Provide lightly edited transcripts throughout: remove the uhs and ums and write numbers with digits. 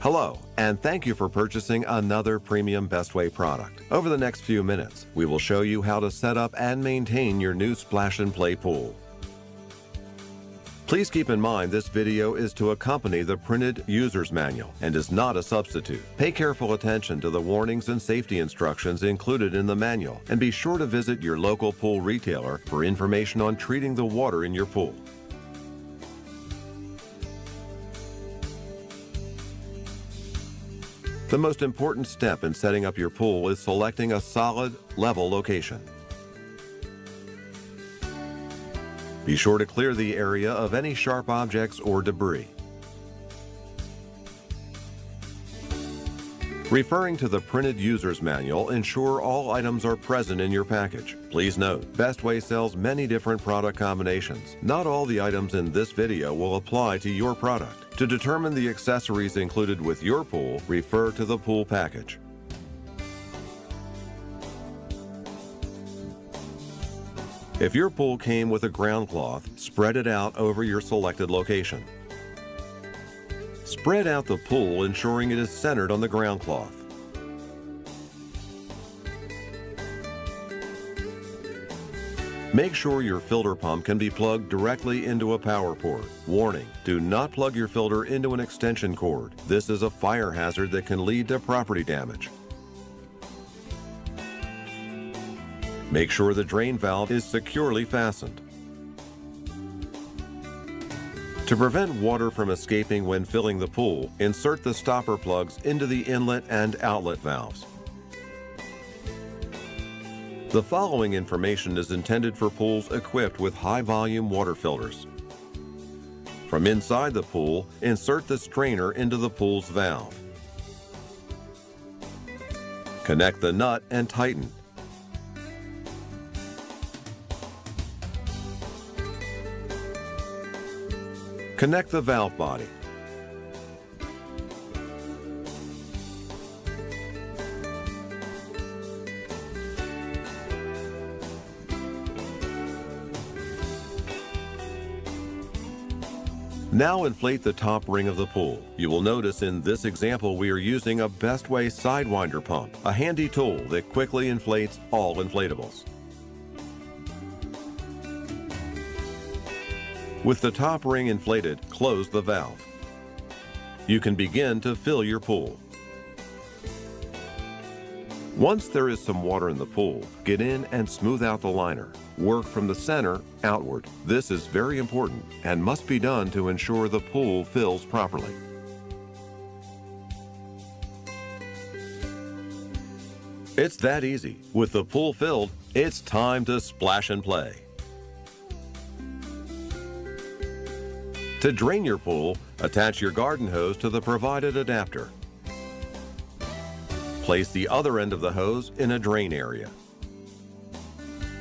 Hello, and thank you for purchasing another premium Bestway product. Over the next few minutes, we will show you how to set up and maintain your new splash and play pool. Please keep in mind this video is to accompany the printed user's manual and is not a substitute. Pay careful attention to the warnings and safety instructions included in the manual, and be sure to visit your local pool retailer for information on treating the water in your pool. The most important step in setting up your pool is selecting a solid, level location. Be sure to clear the area of any sharp objects or debris. Referring to the printed user's manual, ensure all items are present in your package. Please note, Bestway sells many different product combinations. Not all the items in this video will apply to your product. To determine the accessories included with your pool, refer to the pool package. If your pool came with a ground cloth, spread it out over your selected location. Spread out the pool, ensuring it is centered on the ground cloth. Make sure your filter pump can be plugged directly into a power port. Warning: do not plug your filter into an extension cord. This is a fire hazard that can lead to property damage. Make sure the drain valve is securely fastened. To prevent water from escaping when filling the pool, insert the stopper plugs into the inlet and outlet valves. The following information is intended for pools equipped with high-volume water filters. From inside the pool, insert the strainer into the pool's valve. Connect the nut and tighten. Connect the valve body. Now inflate the top ring of the pool. You will notice in this example we are using a Bestway Sidewinder pump, a handy tool that quickly inflates all inflatables. With the top ring inflated, close the valve. You can begin to fill your pool. Once there is some water in the pool, get in and smooth out the liner. Work from the center outward. This is very important and must be done to ensure the pool fills properly. It's that easy. With the pool filled, it's time to splash and play. To drain your pool, attach your garden hose to the provided adapter. Place the other end of the hose in a drain area.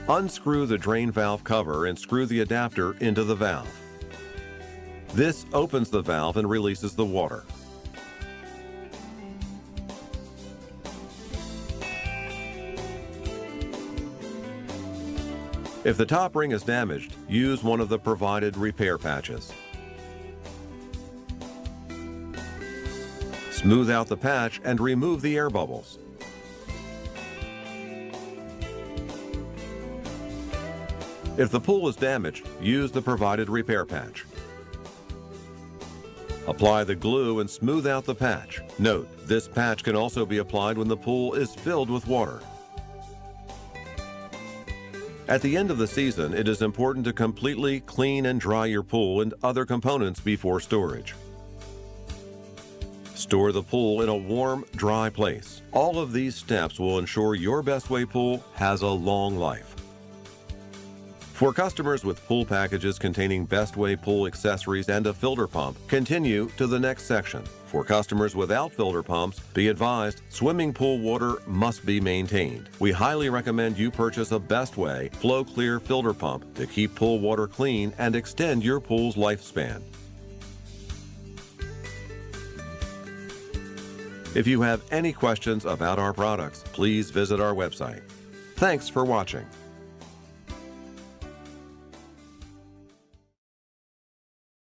Unscrew the drain valve cover and screw the adapter into the valve. This opens the valve and releases the water. If the top ring is damaged, use one of the provided repair patches. Smooth out the patch and remove the air bubbles. If the pool is damaged, use the provided repair patch. Apply the glue and smooth out the patch. Note, this patch can also be applied when the pool is filled with water. At the end of the season, it is important to completely clean and dry your pool and other components before storage. Store the pool in a warm, dry place. All of these steps will ensure your Bestway pool has a long life. For customers with pool packages containing Bestway pool accessories and a filter pump, continue to the next section. For customers without filter pumps, be advised, swimming pool water must be maintained. We highly recommend you purchase a Bestway Flow Clear filter pump to keep pool water clean and extend your pool's lifespan. If you have any questions about our products, please visit our website. Thanks for watching.